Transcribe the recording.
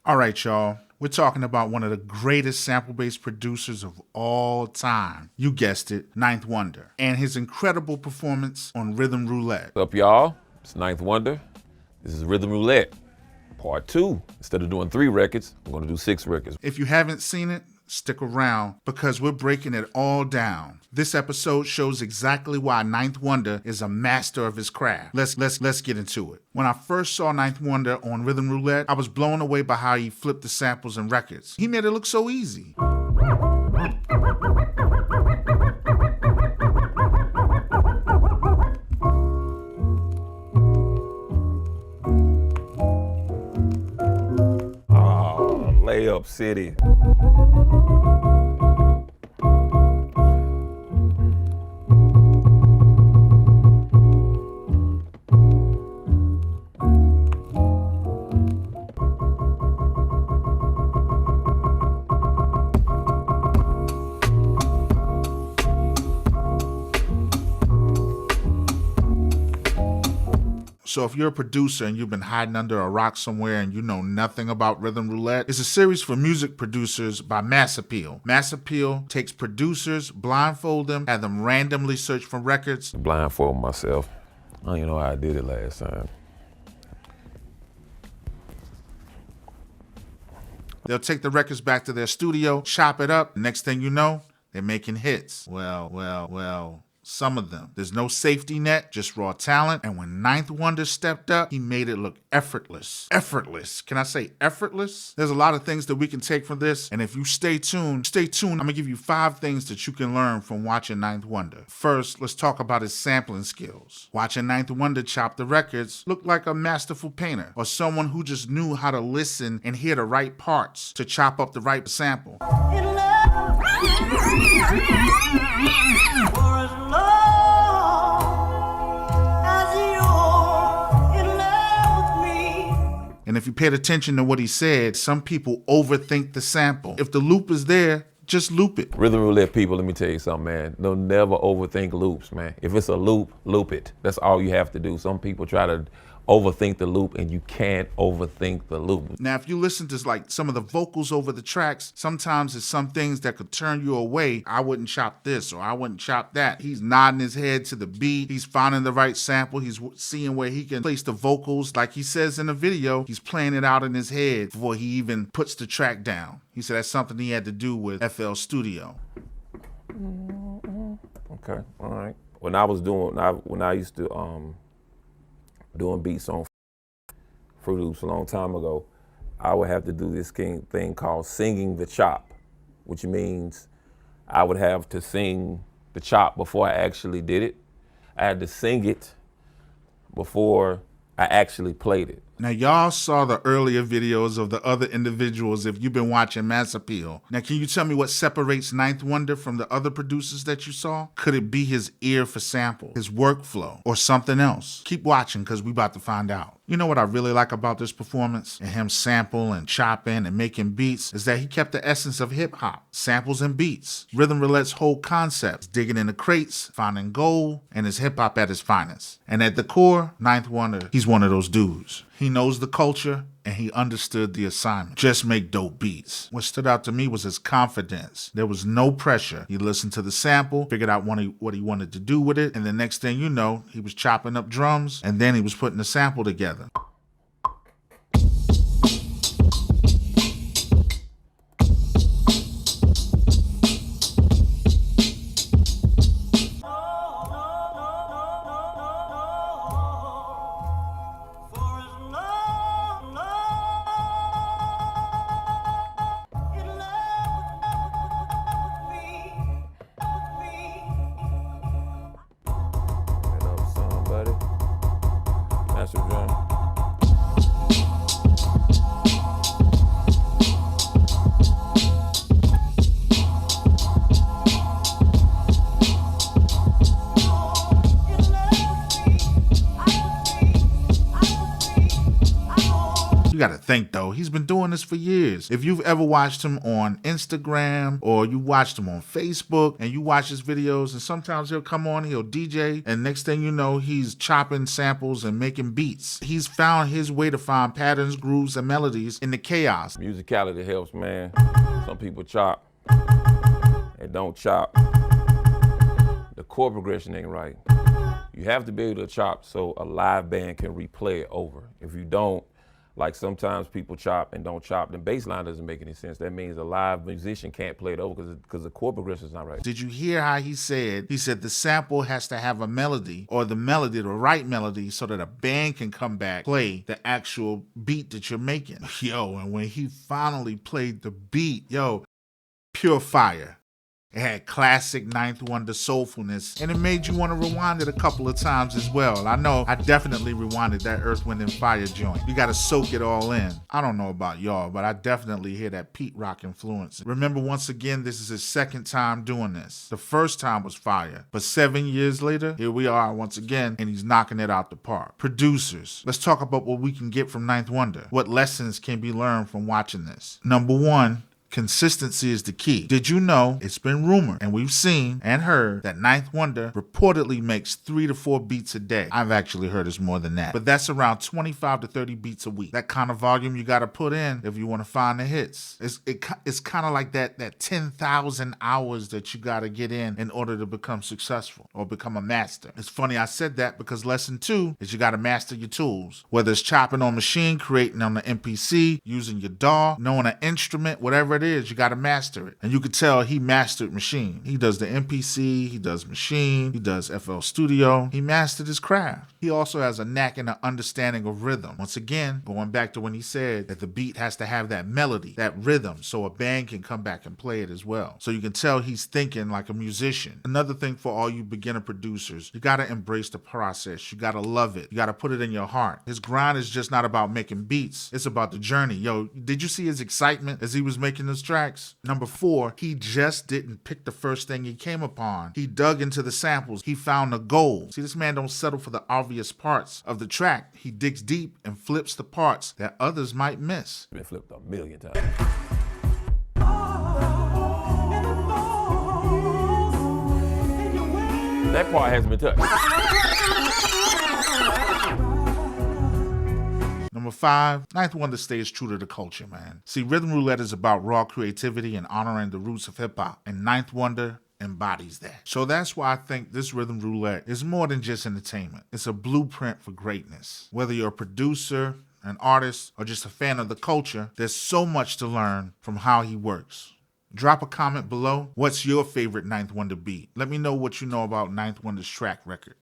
All right, y'all. We're talking about one of the greatest sample-based producers of all time. You guessed it, Ninth Wonder, and his incredible performance on Rhythm Roulette. What's up, y'all? It's Ninth Wonder. This is Rhythm Roulette, part 2. Instead of doing 3 records, I'm gonna do 6 records. If you haven't seen it, stick around because we're breaking it all down. This episode shows exactly why Ninth Wonder is a master of his craft. Let's get into it. When I first saw Ninth Wonder on Rhythm Roulette, I was blown away by how he flipped the samples and records. He made it look so easy. Layup City. So if you're a producer and you've been hiding under a rock somewhere and you know nothing about Rhythm Roulette, it's a series for music producers by Mass Appeal. Mass Appeal takes producers, blindfold them, have them randomly search for records. Blindfold myself. I don't even know how I did it last time. They'll take the records back to their studio, chop it up. Next thing you know, they're making hits. Well, some of them. There's no safety net, just raw talent. And when Ninth Wonder stepped up, he made it look effortless. Effortless. Can I say effortless? There's a lot of things that we can take from this. And if you stay tuned. I'm gonna give you 5 things that you can learn from watching Ninth Wonder. First, let's talk about his sampling skills. Watching Ninth Wonder chop the records looked like a masterful painter or someone who just knew how to listen and hear the right parts to chop up the right sample. And if you paid attention to what he said, some people overthink the sample. If the loop is there, just loop it. Rhythm Roulette people, let me tell you something, man. They'll never overthink loops, man. If it's a loop, loop it. That's all you have to do. Some people try to overthink the loop, and you can't overthink the loop. Now, if you listen to like some of the vocals over the tracks, sometimes it's some things that could turn you away. I wouldn't chop this or I wouldn't chop that. He's nodding his head to the beat. He's finding the right sample. He's seeing where he can place the vocals. Like he says in the video, he's playing it out in his head before he even puts the track down. He said that's something he had to do with FL Studio. Okay, all right. When I used to doing beats on Fruit Loops a long time ago, I would have to do this thing called singing the chop, which means I would have to sing the chop before I actually did it. I had to sing it before I actually played it. Now, y'all saw the earlier videos of the other individuals if you've been watching Mass Appeal. Now, can you tell me what separates Ninth Wonder from the other producers that you saw? Could it be his ear for samples, his workflow, or something else? Keep watching because we about to find out. You know what I really like about this performance and him sample and chopping and making beats is that he kept the essence of hip hop, samples and beats. Rhythm Roulette's whole concept, digging in the crates, finding gold, and his hip hop at its finest. And at the core, Ninth Wonder, he's one of those dudes. He knows the culture and he understood the assignment. Just make dope beats. What stood out to me was his confidence. There was no pressure. He listened to the sample, figured out what he wanted to do with it, and the next thing you know, he was chopping up drums and then he was putting the sample together. Master drum. gotta think though, he's been doing this for years. If you've ever watched him on Instagram or you watched him on Facebook and you watch his videos, and sometimes he'll come on, he'll DJ, and next thing you know, he's chopping samples and making beats. He's found his way to find patterns, grooves, and melodies in the chaos. Musicality helps, man. Some people chop and don't chop. The chord progression ain't right. You have to be able to chop so a live band can replay it over. If you don't, like sometimes people chop and don't chop, then bass line doesn't make any sense. That means a live musician can't play it over because the chord progression is not right. Did you hear how he said the sample has to have a melody, or the right melody, so that a band can come back, play the actual beat that you're making. Yo, and when he finally played the beat, yo, pure fire. It had classic Ninth Wonder soulfulness, and it made you want to rewind it a couple of times as well. I know I definitely rewinded that Earth, Wind, and Fire joint. You gotta soak it all in. I don't know about y'all, but I definitely hear that Pete Rock influence. Remember, once again, this is his second time doing this. The first time was fire, but 7 years later, here we are once again, and he's knocking it out the park. Producers, let's talk about what we can get from Ninth Wonder. What lessons can be learned from watching this? Number one, consistency is the key. Did you know, it's been rumored, and we've seen and heard, that Ninth Wonder reportedly makes 3 to 4 beats a day. I've actually heard it's more than that, but that's around 25 to 30 beats a week. That kind of volume you gotta put in if you wanna find the hits. It's kind of like that 10,000 hours that you gotta get in order to become successful or become a master. It's funny I said that because lesson 2 is you gotta master your tools. Whether it's chopping on Maschine, creating on the MPC, using your DAW, knowing an instrument, whatever it is, you got to master it. And you could tell he mastered Maschine. He does the MPC, he does Maschine, he does FL Studio. He mastered his craft. He also has a knack and an understanding of rhythm. Once again, going back to when he said that the beat has to have that melody, that rhythm, so a band can come back and play it as well. So you can tell he's thinking like a musician. Another thing for all you beginner producers, you got to embrace the process. You got to love it. You got to put it in your heart. His grind is just not about making beats. It's about the journey. Yo, did you see his excitement as he was making those tracks? Number 4, he just didn't pick the first thing he came upon. He dug into the samples. He found the gold. See, this man don't settle for the obvious parts of the track. He digs deep and flips the parts that others might miss. Been flipped a million times. That part hasn't been touched. Number 5, Ninth Wonder stays true to the culture, man. See, Rhythm Roulette is about raw creativity and honoring the roots of hip-hop, and Ninth Wonder embodies that. So that's why I think this Rhythm Roulette is more than just entertainment. It's a blueprint for greatness. Whether you're a producer, an artist, or just a fan of the culture, there's so much to learn from how he works. Drop a comment below. What's your favorite Ninth Wonder beat? Let me know what you know about Ninth Wonder's track record.